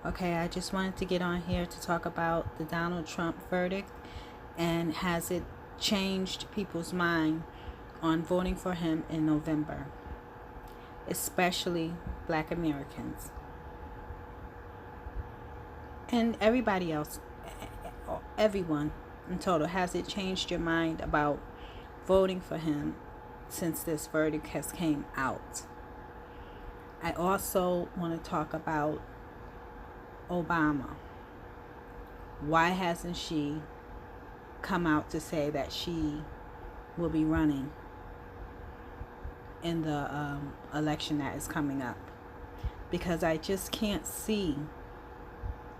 Okay, I just wanted to get on here to talk about the Donald Trump verdict, and has it changed people's mind on voting for him in November, especially Black Americans and everybody else, everyone in total. Has it changed your mind about voting for him since this verdict has came out? I also want to talk about Obama. Why hasn't she come out to say that she will be running in the election that is coming up? Because I just can't see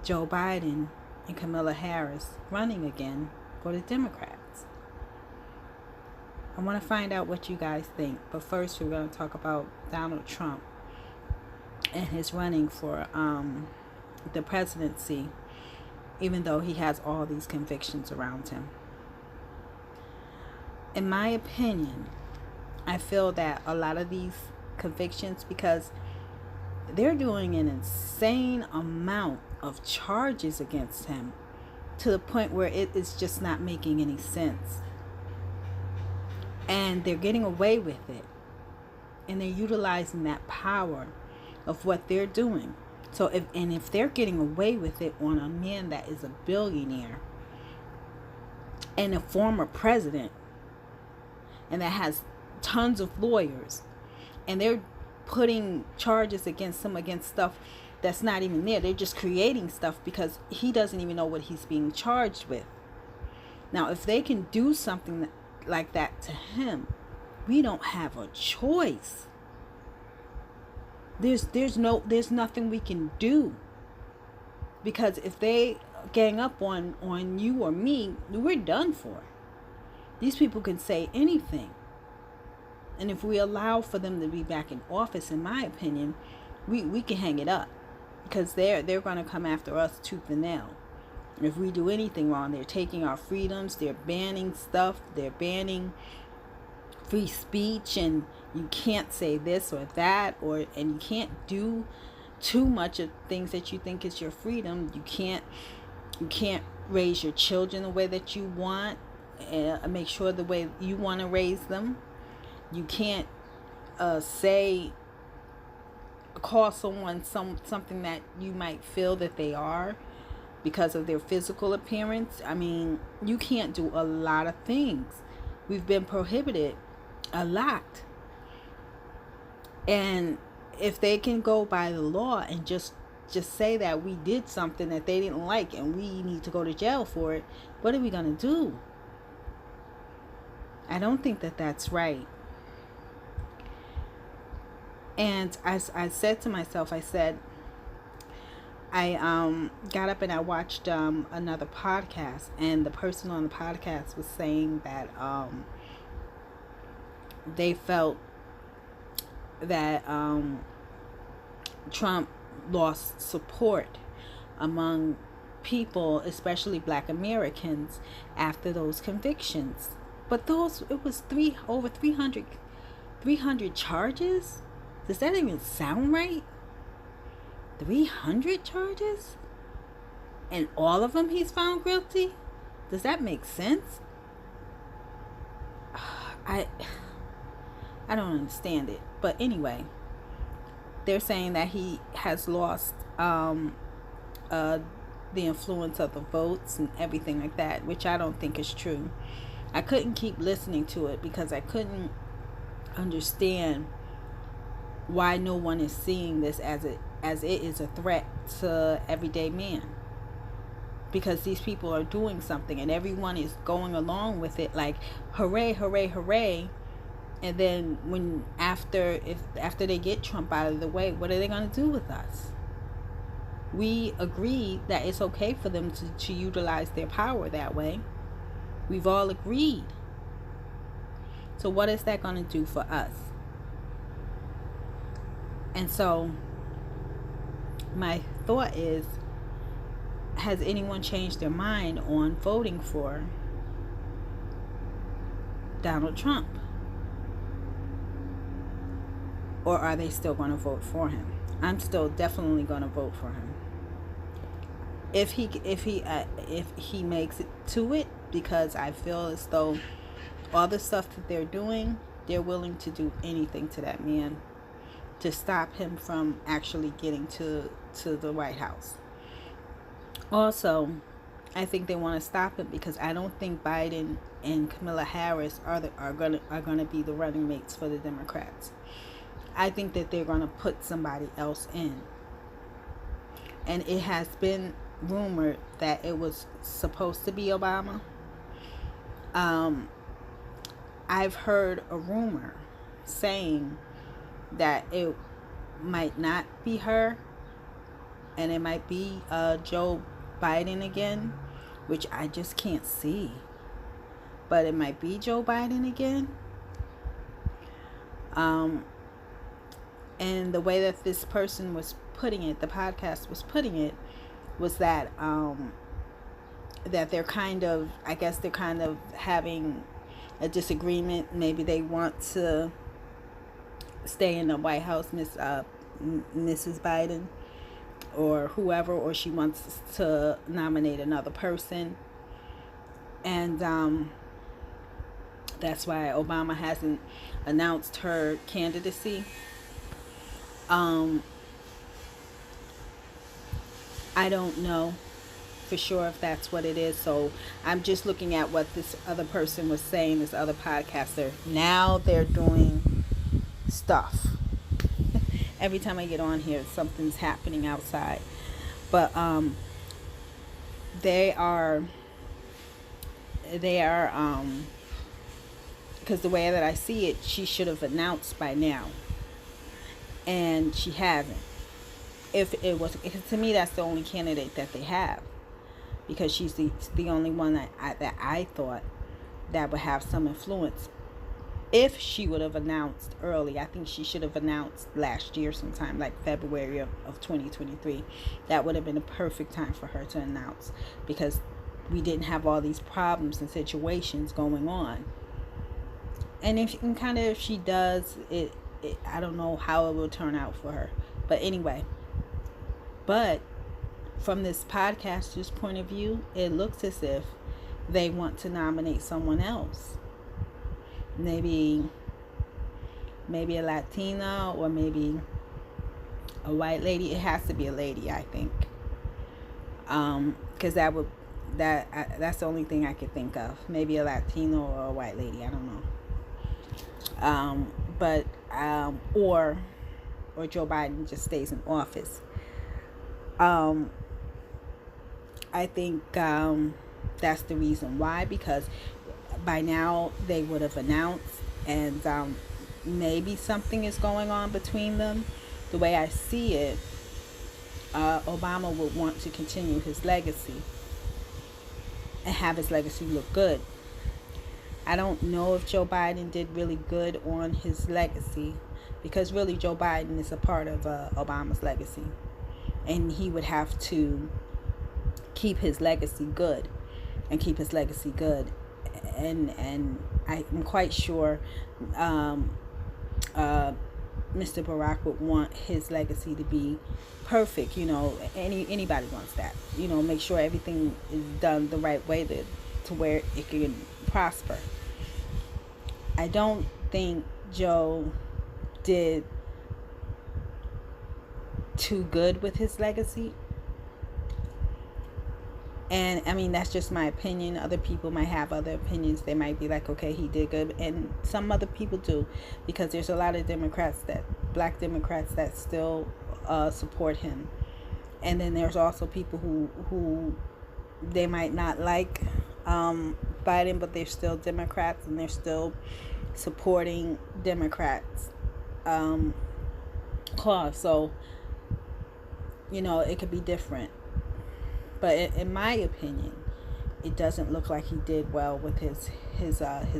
Joe Biden and Kamala Harris running again for the Democrats. I want to find out what you guys think, but first we're going to talk about Donald Trump and his running for the presidency, even though he has all these convictions around him. In my opinion, I feel that a lot of these convictions, because they're doing an insane amount of charges against him to the point where it is just not making any sense. And they're getting away with it. And they're utilizing that power of what they're doing. So if they're getting away with it on a man that is a billionaire and a former president and that has tons of lawyers, and they're putting charges against him against stuff that's not even there. They're just creating stuff because he doesn't even know what he's being charged with. Now, if they can do something like that to him, we don't have a choice. There's nothing we can do, because if they gang up on you or me, we're done for. These people can say anything, and if we allow for them to be back in office, in my opinion, we can hang it up, because they're going to come after us tooth and nail. If we do anything wrong, they're taking our freedoms, they're banning stuff, they're banning free speech, and you can't say this or that, and you can't do too much of things that you think is your freedom. You can't raise your children the way that you want, make sure the way you want to raise them. You can't call someone something that you might feel that they are because of their physical appearance. I mean, you can't do a lot of things. We've been prohibited a lot. And if they can go by the law and just say that we did something that they didn't like and we need to go to jail for it, what are we going to do? I don't think that that's right. And I said to myself, I got up and I watched another podcast, and the person on the podcast was saying that they felt that Trump lost support among people, especially Black Americans, after those convictions. But it was over 300 charges. Does that even sound right? 300 charges? And all of them he's found guilty? Does that make sense? I don't understand it. But anyway, they're saying that he has lost the influence of the votes and everything like that, which I don't think is true. I couldn't keep listening to it because I couldn't understand why no one is seeing this as it is a threat to everyday man. Because these people are doing something and everyone is going along with it, like hooray, hooray, hooray. And then after they get Trump out of the way, what are they going to do with us? We agreed that it's okay for them to utilize their power that way. We've all agreed. So what is that going to do for us? And so my thought is, has anyone changed their mind on voting for Donald Trump? Or are they still going to vote for him? I'm still definitely going to vote for him. if he makes it to it, because I feel as though all the stuff that they're doing, they're willing to do anything to that man to stop him from actually getting to the White House. Also, I think they want to stop it because I don't think Biden and Kamala Harris are gonna be the running mates for the Democrats. I think that they're gonna put somebody else in, and it has been rumored that it was supposed to be Obama. I've heard a rumor saying that it might not be her, and it might be Joe Biden again, which I just can't see. But it might be Joe Biden again. And the way that this person was putting it, the podcast was putting it, was that that they're kind of, I guess they're kind of having a disagreement. Maybe they want to stay in the White House, Mrs. Biden, or whoever, or she wants to nominate another person. And that's why Obama hasn't announced her candidacy. I don't know for sure if that's what it is. So I'm just looking at what this other person was saying, this other podcaster. Now they're doing stuff. Every time I get on here, something's happening outside. But they are because the way that I see it, she should have announced by now, and she hasn't. If it was, to me, that's the only candidate that they have, because she's the only one that I thought that would have some influence. If she would have announced early, I think she should have announced last year sometime, like February of 2023. That would have been a perfect time for her to announce, because we didn't have all these problems and situations going on. And if she does it, I don't know how it will turn out for her. But anyway, but from this podcaster's point of view, it looks as if they want to nominate someone else. Maybe a Latina, or maybe a white lady. It has to be a lady, I think. Because that's the only thing I could think of. Maybe a Latino or a white lady. I don't know. Or Joe Biden just stays in office. I think that's the reason why, because by now they would have announced, and maybe something is going on between them. The way I see it, Obama would want to continue his legacy and have his legacy look good. I don't know if Joe Biden did really good on his legacy, because really Joe Biden is a part of Obama's legacy, and he would have to keep his legacy good, and I'm quite sure Mr. Barack would want his legacy to be perfect. Anybody wants that. Make sure everything is done the right way to where it can prosper. I don't think Joe did too good with his legacy. And I mean, that's just my opinion. Other people might have other opinions. They might be like, okay, he did good. And some other people do, because there's a lot of black Democrats that still support him. And then there's also people who they might not like Biden, but they're still Democrats, and they're still supporting Democrats cause. So it could be different, but in my opinion, it doesn't look like he did well with his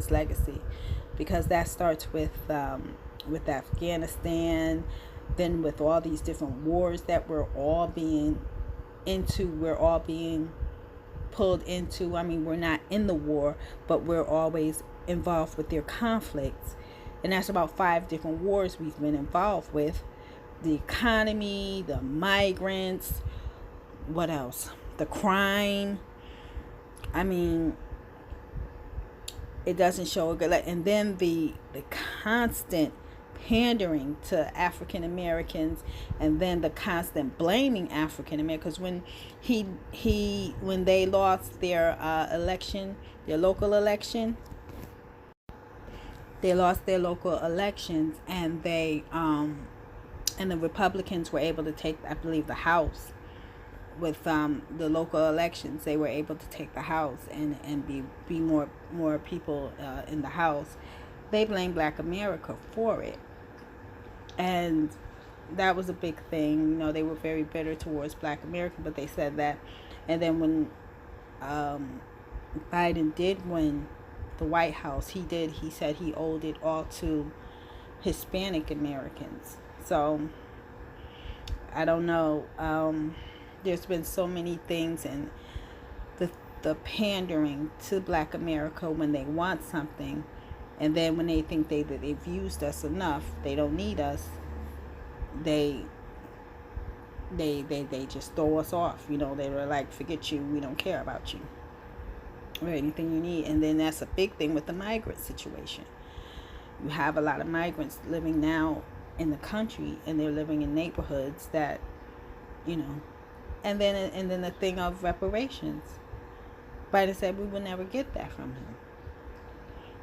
legacy, because that starts with Afghanistan, then with all these different wars that we're all being pulled into. I mean, we're not in the war, but we're always involved with their conflicts. And that's about 5 different wars we've been involved with. The economy, the migrants, what else? the crime. I mean, it doesn't show a good light. And then the constant pandering to African Americans, and then the constant blaming African Americans. When when they lost their election, their local election, they lost their local elections, and and the Republicans were able to take, I believe, the House. With the local elections, they were able to take the House and be more people in the House. They blamed Black America for it, and that was a big thing. You know, they were very bitter towards Black America, but they said that. And then when Biden did win the White House, he said he owed it all to Hispanic Americans. So I don't know. There's been so many things, and the pandering to Black America when they want something, and then when they think that they've used us enough, they don't need us, they just throw us off. You know, they were like, forget you, we don't care about you or anything you need. And then that's a big thing with the migrant situation. You have a lot of migrants living now in the country, and they're living in neighborhoods that, you know. And then the thing of reparations. Biden said we would never get that from him.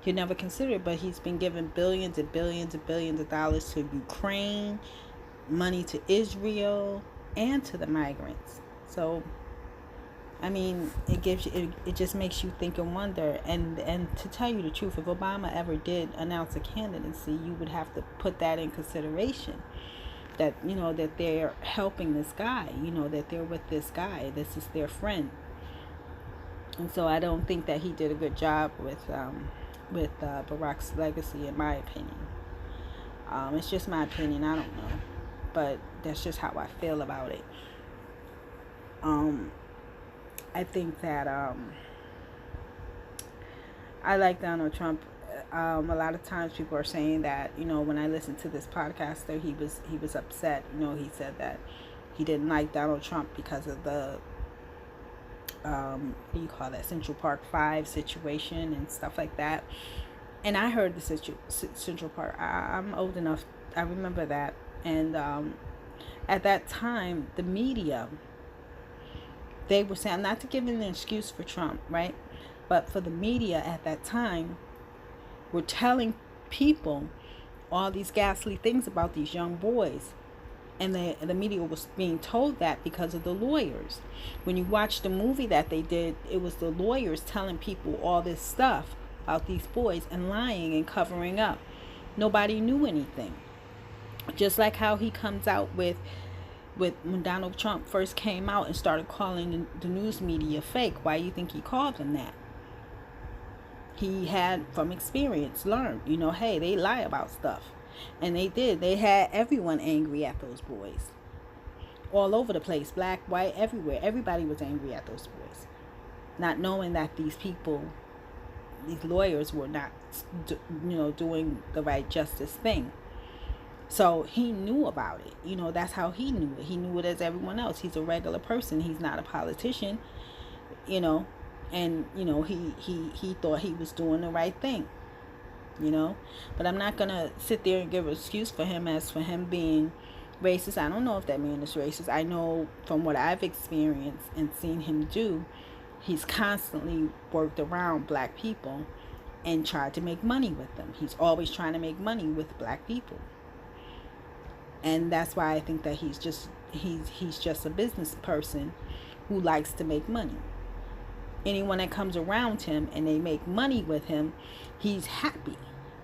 He never considered it, but he's been giving billions and billions and billions of dollars to Ukraine, money to Israel, and to the migrants. So, I mean, it just makes you think and wonder. And to tell you the truth, if Obama ever did announce a candidacy, you would have to put that in consideration. That, you know, that they're helping this guy, you know, that they're with this guy, this is their friend. And so I don't think that he did a good job with Barack's legacy, in my opinion. It's just my opinion, I don't know, but that's just how I feel about it. I think that I like Donald Trump. A lot of times people are saying that, you know, when I listened to this podcaster, he was upset. You know, he said that he didn't like Donald Trump because of the what do you call that, Central Park 5 situation and stuff like that. And I heard the Central Park. I'm old enough, I remember that. And at that time, the media, they were saying, not to give an excuse for Trump, right? But for the media at that time, were telling people all these ghastly things about these young boys. And the media was being told that because of the lawyers. When you watch the movie that they did, it was the lawyers telling people all this stuff about these boys and lying and covering up. Nobody knew anything. Just like how he comes out with when Donald Trump first came out and started calling the news media fake. Why do you think he called them that? He had, from experience, learned, you know, hey, they lie about stuff. And they did. They had everyone angry at those boys. All over the place, black, white, everywhere. Everybody was angry at those boys. Not knowing that these people, these lawyers were not, you know, doing the right justice thing. So he knew about it. You know, that's how he knew it. He knew it as everyone else. He's a regular person. He's not a politician, you know. And, you know, he thought he was doing the right thing, you know. But I'm not going to sit there and give an excuse for him as for him being racist. I don't know if that man is racist. I know from what I've experienced and seen him do, he's constantly worked around black people and tried to make money with them. He's always trying to make money with black people. And that's why I think that he's just a business person who likes to make money. Anyone that comes around him and they make money with him, he's happy.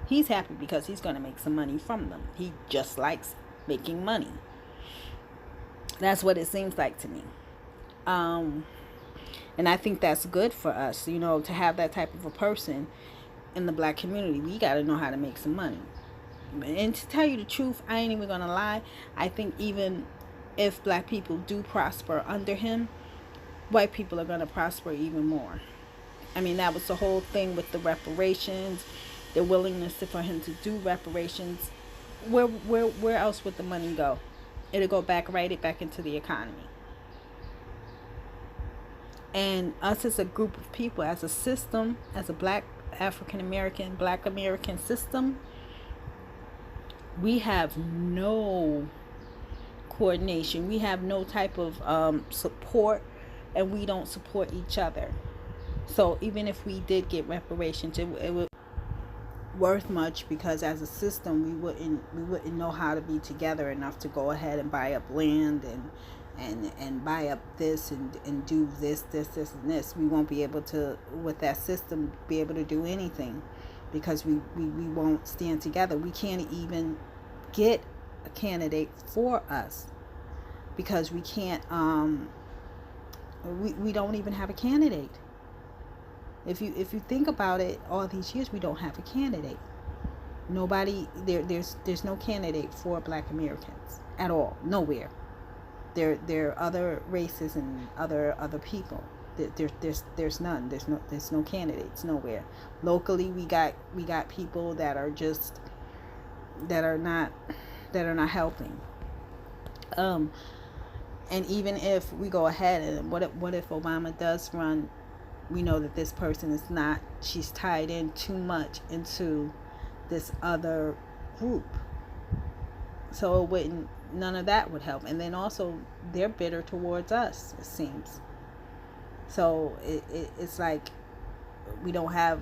He's happy because he's going to make some money from them. He just likes making money. That's what it seems like to me. And I think that's good for us, you know, to have that type of a person in the black community. We got to know how to make some money. And to tell you the truth, I ain't even going to lie. I think even if black people do prosper under him, white people are going to prosper even more. I mean, that was the whole thing with the reparations, the willingness for him to do reparations. Where else would the money go? It'll go back, right it back into the economy. And us as a group of people, as a system, as a black African American, black American system, we have no coordination. We have no type of support, and we don't support each other. So even if we did get reparations, it would worth much, because as a system we wouldn't know how to be together enough to go ahead and buy up land and buy up this and do this and this. We won't be able to, with that system, be able to do anything, because we won't stand together. We can't even get a candidate for us, because we can't we don't even have a candidate. If you think about it, all these years we don't have a candidate. Nobody there's no candidate for black Americans at all. Nowhere. There are other races and other people. There's none. There's no candidates nowhere. Locally we got people that are not helping. And even if we go ahead, and what if Obama does run, we know that this person is not, she's tied in too much into this other group. So none of that would help. And then also they're bitter towards us, it seems. So it's like we don't have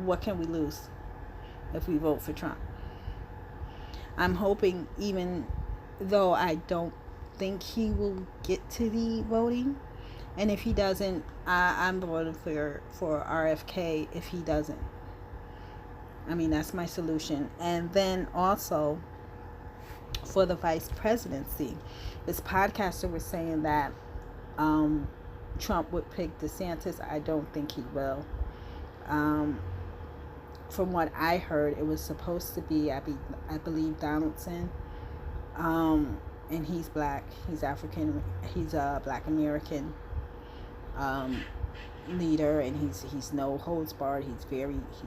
what can we lose if we vote for Trump? I'm hoping, even though I don't think he will get to the voting, and if he doesn't, I'm voting for RFK if he doesn't. I mean, that's my solution. And then also for the vice presidency, this podcaster was saying that Trump would pick DeSantis. I don't think he will. From what I heard, it was supposed to be, I believe, Donaldson. And he's black. He's African. He's a black American leader, and he's no holds barred. He's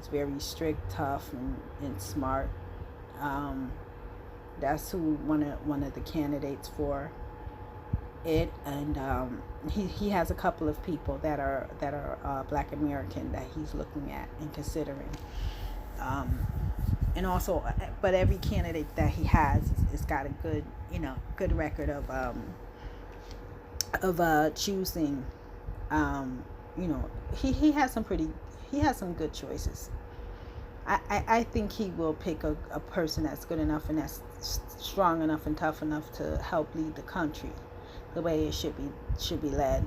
very strict, tough, and smart. That's who one of the candidates for it. And he has a couple of people that are black American that he's looking at and considering. And also, but every candidate that he has got a good record of choosing. He has some good choices. I think he will pick a person that's good enough and that's strong enough and tough enough to help lead the country the way it should be led.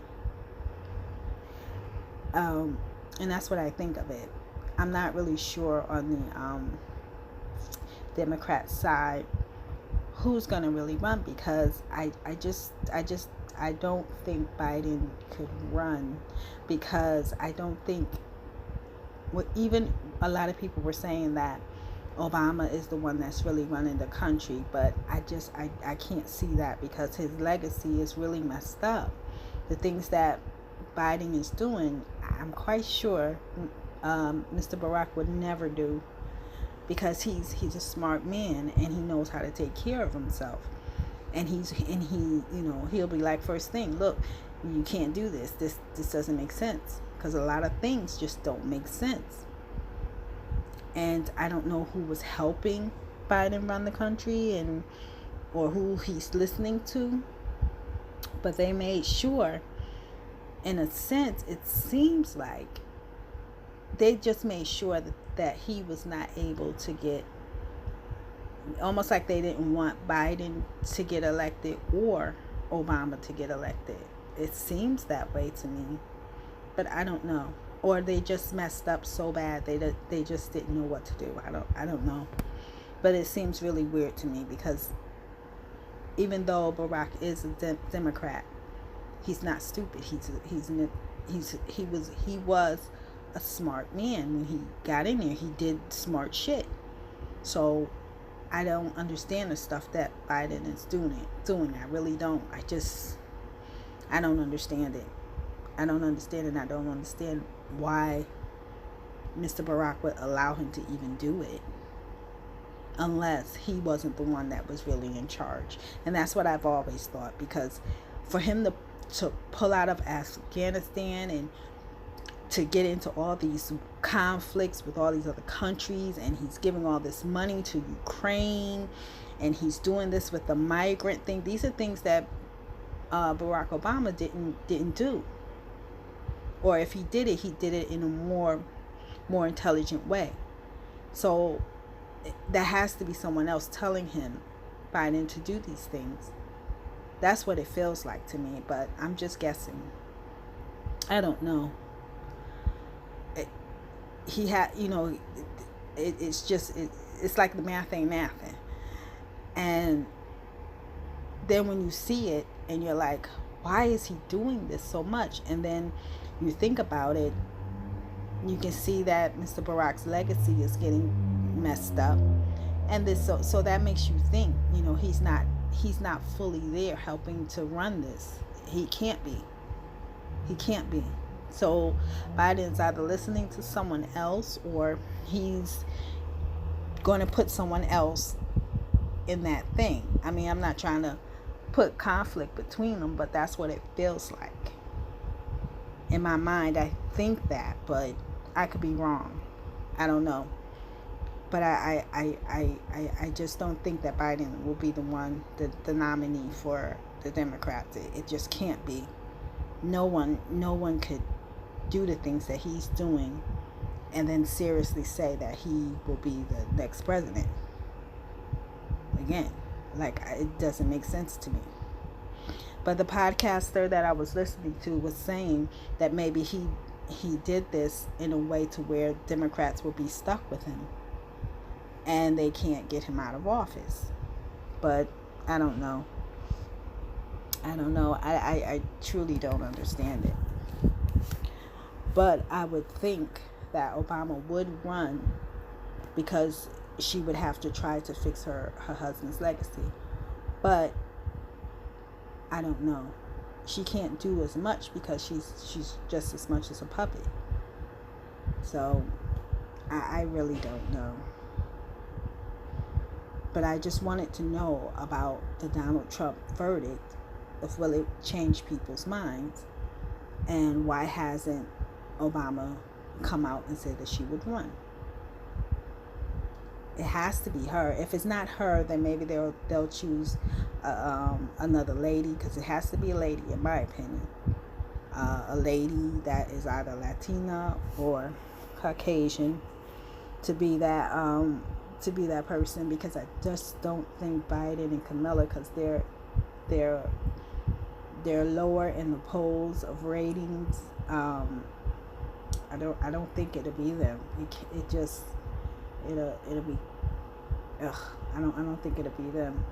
And that's what I think of it. I'm not really sure on the Democrat side who's going to really run, because I don't think Biden could run, because I don't think, even a lot of people were saying that Obama is the one that's really running the country, but I can't see that, because his legacy is really messed up. The things that Biden is doing, I'm quite sure Mr. Barack would never do, because he's a smart man and he knows how to take care of himself. And he'll be like, first thing, look, you can't do this. This doesn't make sense, because a lot of things just don't make sense. And I don't know who was helping Biden run the country or who he's listening to, but they made sure, in a sense, it seems like they just made sure that he was not able to get, almost like they didn't want Biden to get elected or Obama to get elected. It seems that way to me, but I don't know. Or they just messed up so bad they just didn't know what to do. I don't know. But it seems really weird to me, because even though Barack is a Democrat, he's not stupid. He was a smart man. When he got in there, he did smart shit. So I don't understand the stuff that Biden is doing. I really don't. I don't understand it. I don't understand it. And I don't understand why Mr. Barack would allow him to even do it, unless he wasn't the one that was really in charge. And that's what I've always thought, because for him to pull out of Afghanistan and to get into all these conflicts with all these other countries, and he's giving all this money to Ukraine, and he's doing this with the migrant thing. These are things that Barack Obama didn't do, or if he did it in a more intelligent way. So that has to be someone else telling him, Biden, to do these things. That's what it feels like to me, but I'm just guessing. I don't know. He had, it's like the math ain't mathing. And then when you see it and you're like, why is he doing this so much? And then you think about it, you can see that Mr. Barack's legacy is getting messed up. And this, so that makes you think, he's not fully there helping to run this. He can't be. So Biden's either listening to someone else, or he's going to put someone else in that thing. I mean, I'm not trying to put conflict between them, but that's what it feels like. In my mind, I think that, but I could be wrong. I don't know. But I just don't think that Biden will be the one, the nominee for the Democrats. It just can't be. No one could do the things that he's doing and then seriously say that he will be the next president. Again, it doesn't make sense to me. But the podcaster that I was listening to was saying that maybe he did this in a way to where Democrats will be stuck with him and they can't get him out of office. But I don't know. I truly don't understand it. But I would think that Obama would run because she would have to try to fix her husband's legacy. But I don't know. She can't do as much because she's just as much as a puppet. So I really don't know. But I just wanted to know about the Donald Trump verdict, if will it change people's minds, and why hasn't Obama come out and said that she would run? It has to be her. If it's not her, then maybe they'll choose another lady, because it has to be a lady, in my opinion. A lady that is either Latina or Caucasian to be that person, because I just don't think Biden and Kamala, because they're lower in the polls of ratings. I don't think it'll be them. It'll be. I don't think it'll be them.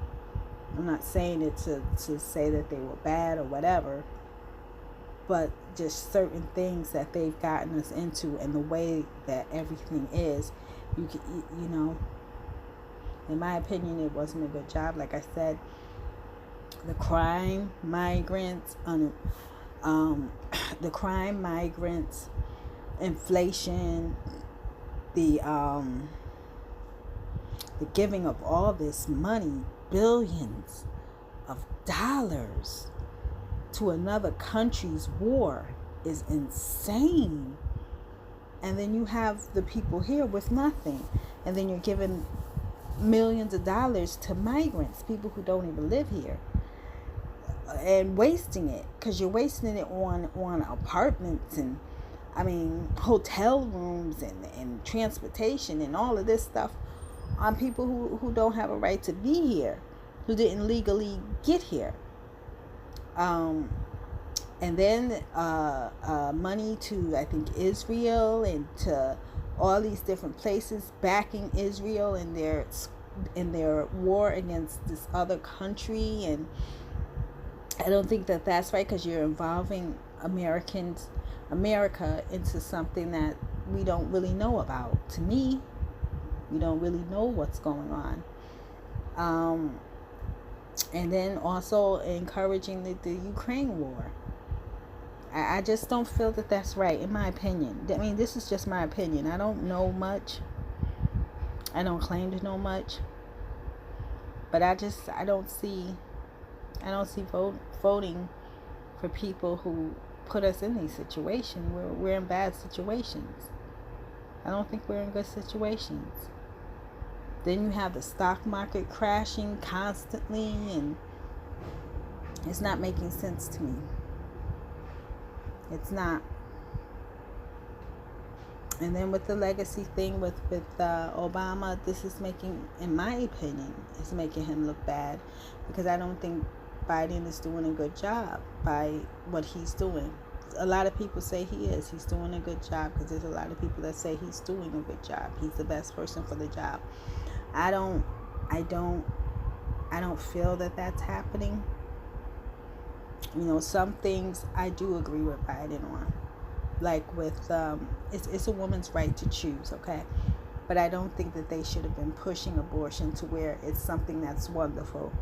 I'm not saying it to say that they were bad or whatever, but just certain things that they've gotten us into and the way that everything is, in my opinion, it wasn't a good job. Like I said, the crime, migrants, inflation, the giving of all this money, billions of dollars, to another country's war is insane. And then you have the people here with nothing, and then you're giving millions of dollars to migrants, people who don't even live here, and wasting it, because you're wasting it on apartments and hotel rooms and transportation and all of this stuff on people who don't have a right to be here, who didn't legally get here. And then money to, I think, Israel and to all these different places, backing Israel in their war against this other country. And I don't think that that's right, because you're involving America into something that we don't really know about. To me, we don't really know what's going on. And then also encouraging the Ukraine war. I just don't feel that that's right, in my opinion. I mean, this is just my opinion. I don't know much. I don't claim to know much. But I don't see voting for people who put us in these situations. We're in bad situations. I don't think we're in good situations. Then you have the stock market crashing constantly, and it's not making sense to me. It's not. And then with the legacy thing with Obama, this is making, in my opinion, it's making him look bad, because I don't think Biden is doing a good job by what he's doing. A lot of people say he is. He's doing a good job, because there's a lot of people that say he's doing a good job. He's the best person for the job. I don't feel that that's happening. Some things I do agree with Biden on. Like with, it's a woman's right to choose, okay? But I don't think that they should have been pushing abortion to where it's something that's wonderful.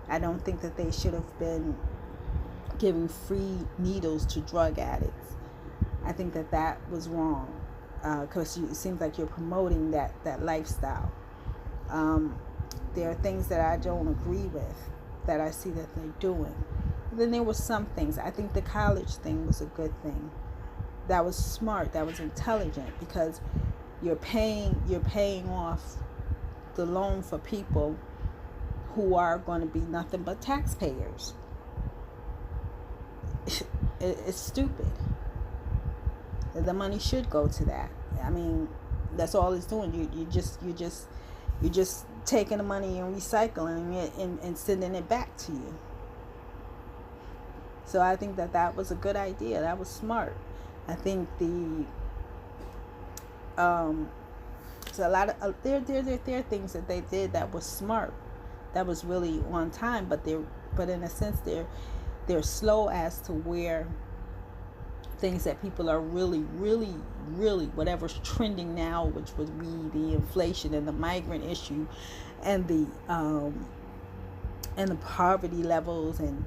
I don't think that they should have been giving free needles to drug addicts. I think that was wrong, because it seems like you're promoting that lifestyle. There are things that I don't agree with that I see that they're doing. Then there were some things. I think the college thing was a good thing. That was smart. That was intelligent, because you're paying off the loan for people who are going to be nothing but taxpayers. It's stupid. The money should go to that. I mean, that's all it's doing. You're just taking the money and recycling it and sending it back to you. So I think that was a good idea. That was smart. I think so a lot of there are things that they did that was smart, that was really on time, but in a sense they're slow as to where things that people are really whatever's trending now, which would be the inflation and the migrant issue, and the poverty levels and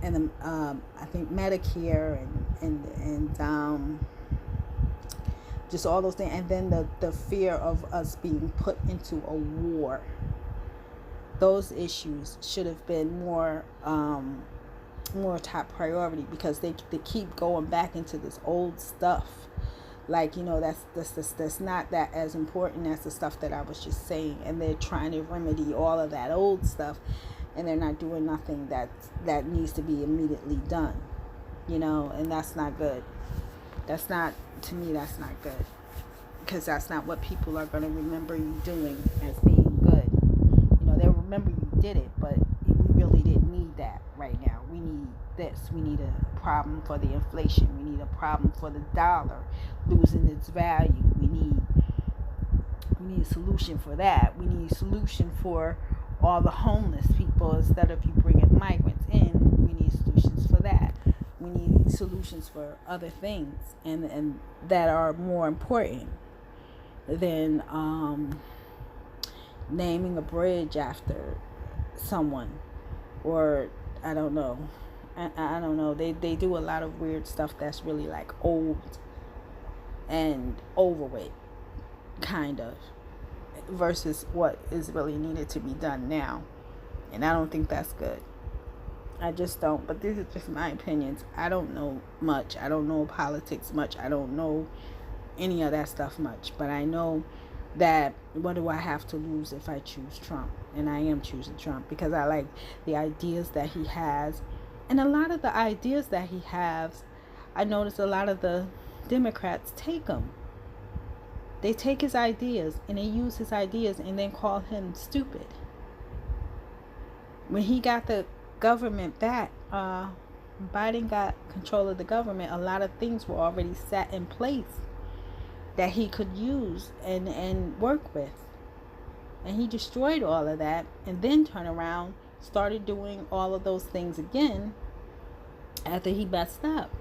I think Medicare and just all those things, and then the fear of us being put into a war. Those issues should have been more top priority, because they keep going back into this old stuff. Like, that's not that as important as the stuff that I was just saying, and they're trying to remedy all of that old stuff, and they're not doing nothing that needs to be immediately done, and that's not good. To me, that's not good, because that's not what people are going to remember you doing as being good. They'll remember you did it, but we really didn't need that right now. We need this. We need a problem for the inflation. We need a problem for the dollar losing its value. We need a solution for that. We need a solution for all the homeless people. Instead of you bringing migrants in, we need solutions for that. We need solutions for other things, and that are more important than naming a bridge after someone, or I don't know. I don't know. They do a lot of weird stuff that's really like old and over with, kind of, versus what is really needed to be done now. And I don't think that's good. I just don't. But these are just my opinions. I don't know much. I don't know politics much. I don't know any of that stuff much. But I know that, what do I have to lose if I choose Trump? And I am choosing Trump because I like the ideas that he has. And a lot of the ideas that he has, I notice a lot of the Democrats take them. They take his ideas and they use his ideas and then call him stupid. When he got the government back, Biden got control of the government, a lot of things were already set in place that he could use and work with. And he destroyed all of that and then turned around, started doing all of those things again after he messed up.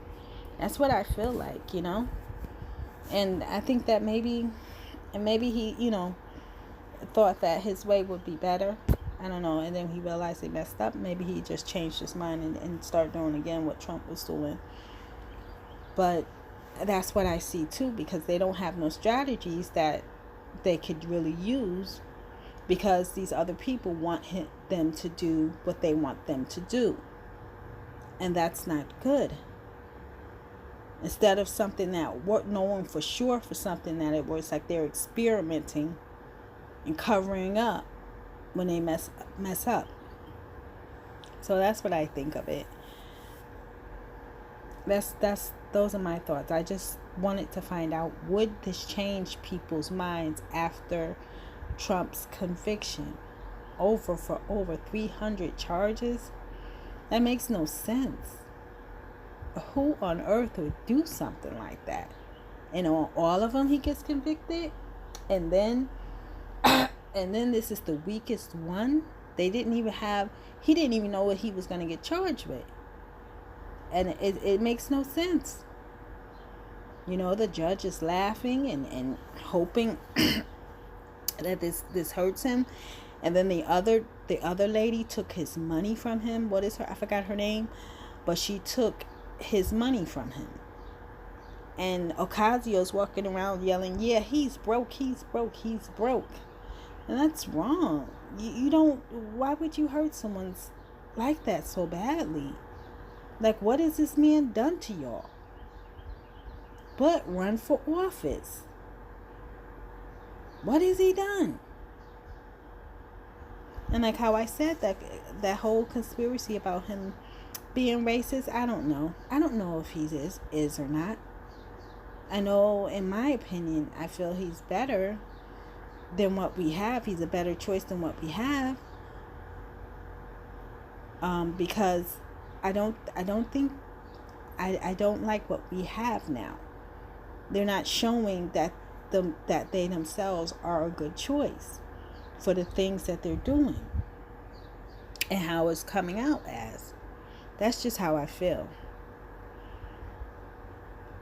That's what I feel like, you know. And I think that maybe he, you know, thought that his way would be better. I don't know. And then he realized he messed up. Maybe he just changed his mind and started doing again what Trump was doing. But that's what I see too, because they don't have no strategies that they could really use, because these other people want them to do what they want them to do. And that's not good. Instead of something that worked, knowing for sure for something that it works, like they're experimenting and covering up when they mess up. So that's what I think of it. Those are my thoughts. I just wanted to find out, would this change people's minds after Trump's conviction for over 300 charges? That makes no sense. Who on earth would do something like that? And on all of them he gets convicted, and then this is the weakest one. He didn't even know what he was going to get charged with. And it makes no sense. The judge is laughing and hoping that this hurts him. And then the other lady took his money from him. What is her? I forgot her name. But she took his money from him. And Ocasio's walking around yelling, yeah, he's broke. And that's wrong. You don't, why would you hurt someone like that so badly? Like, what has this man done to y'all? But run for office. What has he done? And like how I said, that whole conspiracy about him being racist, I don't know. I don't know if he is or not. I know, in my opinion, I feel he's better than what we have. He's a better choice than what we have. Because I don't like what we have now. They're not showing that they themselves are a good choice for the things that they're doing and how it's coming out as. That's just how I feel.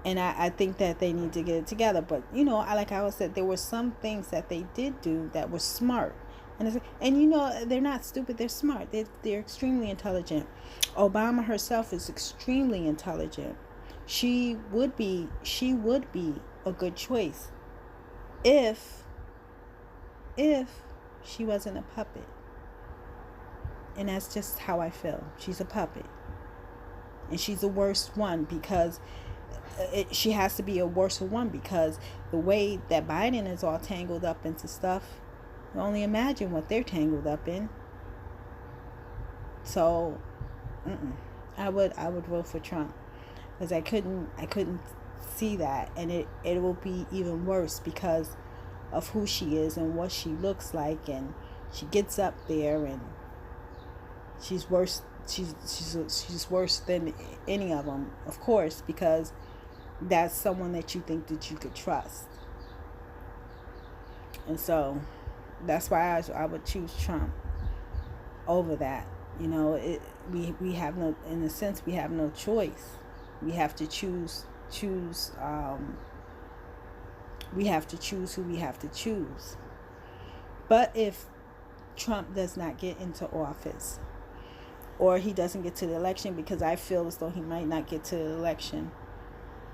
And I think that they need to get it together. But, like I said, there were some things that they did do that were smart. And they're not stupid, they're smart. They're extremely intelligent. Obama herself is extremely intelligent. She would be a good choice if she wasn't a puppet. And that's just how I feel. She's a puppet. And she's the worst one because she has to be a worse one because the way that Biden is all tangled up into stuff, you only imagine what they're tangled up in. So, I would vote for Trump because I couldn't see that, and it will be even worse because of who she is and what she looks like, and she gets up there and she's worse. She's worse than any of them, of course, because that's someone that you think that you could trust. And so that's why I would choose Trump over that. We have no, in a sense, we have no choice. We have to choose we have to choose who we have to choose. But if Trump does not get into office, or he doesn't get to the election, because I feel as though he might not get to the election.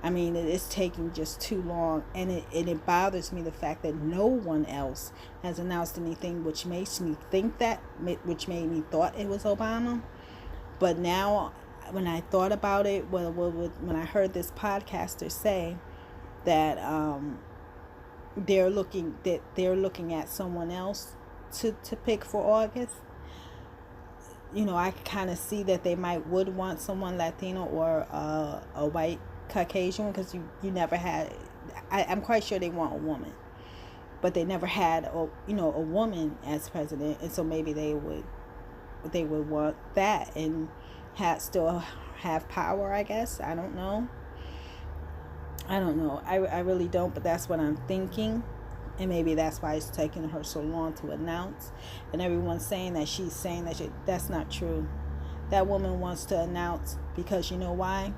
I mean, it is taking just too long, and it bothers me the fact that no one else has announced anything, which makes me think which made me thought it was Obama. But now, when I thought about it, when I heard this podcaster say that they're looking at someone else to pick for August, I kind of see that they would want someone Latino or a white Caucasian, because you never had. I'm quite sure they want a woman, but they never had a woman as president, and so maybe they would want that and still have power. I guess I don't know. I really don't, but that's what I'm thinking. And maybe that's why it's taking her so long to announce. And everyone's saying that she's saying that that's not true. That woman wants to announce because you know why?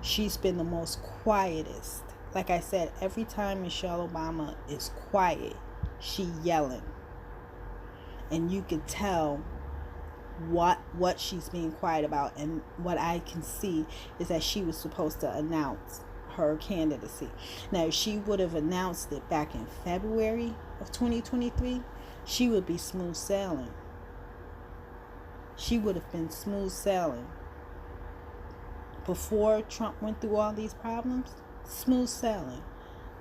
She's been the most quietest. Like I said, every time Michelle Obama is quiet, she yelling. And you could tell what she's being quiet about. And what I can see is that she was supposed to announce her candidacy. Now, if she would have announced it back in February of 2023, she would be smooth sailing. She would have been smooth sailing. before Trump went through all these problems, smooth sailing,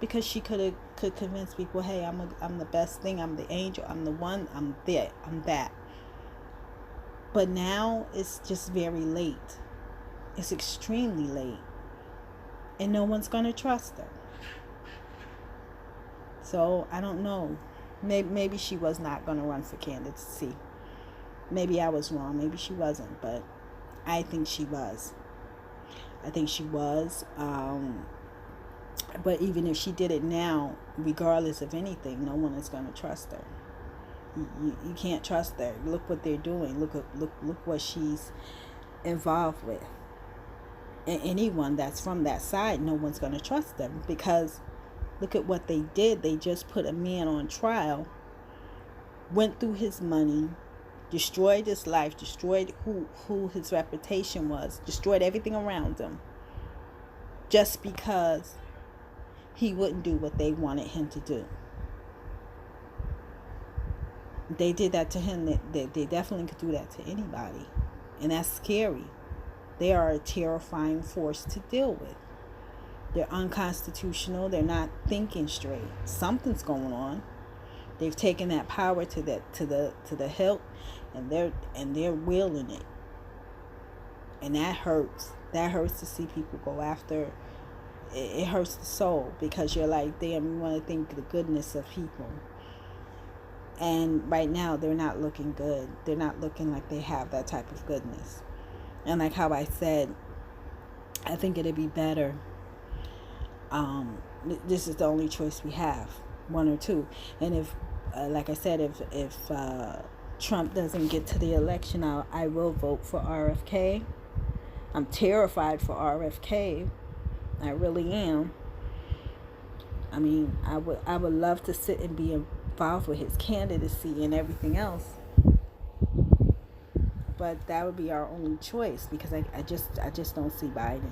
because she could convince people, hey, I'm the best thing, I'm the angel, I'm the one, I'm there, I'm that. But now it's just very late. It's extremely late, and no one's gonna trust her. So I don't know. Maybe she was not gonna run for candidacy. Maybe I was wrong. Maybe she wasn't, but I think she was. I think she was. But even if she did it now, regardless of anything, no one is going to trust her. You can't trust her. Look what they're doing. Look what she's involved with. And anyone that's from that side, no one's going to trust them, because look at what they did. They just put a man on trial, went through his money, destroyed his life, destroyed who his reputation was, destroyed everything around him, just because he wouldn't do what they wanted him to do. They did that to him. They definitely could do that to anybody. And that's scary. They are a terrifying force to deal with. They're unconstitutional. They're not thinking straight. Something's going on. They've taken that power to the hilt, and they're wielding it. And that hurts. That hurts to see people go after. It hurts the soul, because you're like, damn, you want to think the goodness of people. And right now, they're not looking good. They're not looking like they have that type of goodness. And like how I said, I think it'd be better. This is the only choice we have, one or two. And if, like I said, if Trump doesn't get to the election, I will vote for RFK. I'm terrified for RFK. I really am. I mean, I would love to sit and be involved with his candidacy and everything else, but that would be our only choice, because I just don't see Biden.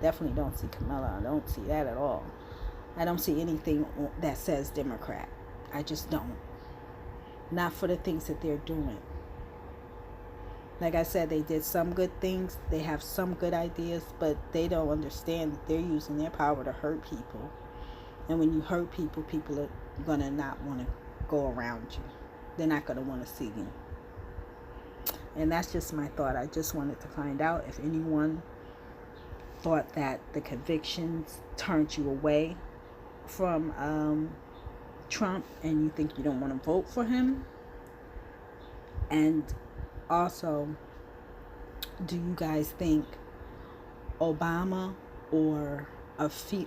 Definitely don't see Kamala. I don't see that at all. I don't see anything that says Democrat. I just don't. Not for the things that they're doing. Like I said, they did some good things. They have some good ideas, but they don't understand that they're using their power to hurt people. And when you hurt people, people are going to not want to go around you. They're not going to want to see you. And that's just my thought. I just wanted to find out if anyone thought that the convictions turned you away from Trump, and you think you don't want to vote for him. And also, do you guys think Obama or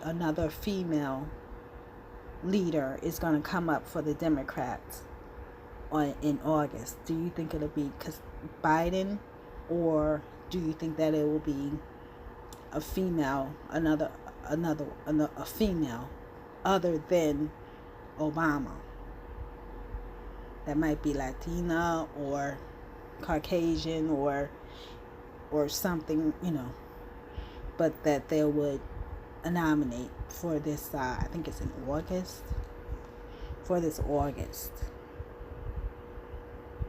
another female leader is going to come up for the Democrats in August? Do you think it'll be Biden, or do you think that it will be a female, a female other than Obama? That might be Latina or Caucasian or something, but that they would nominate for this, I think it's in August, for this August.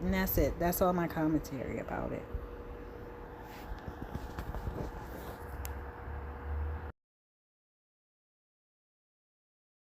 And that's it. That's all my commentary about it.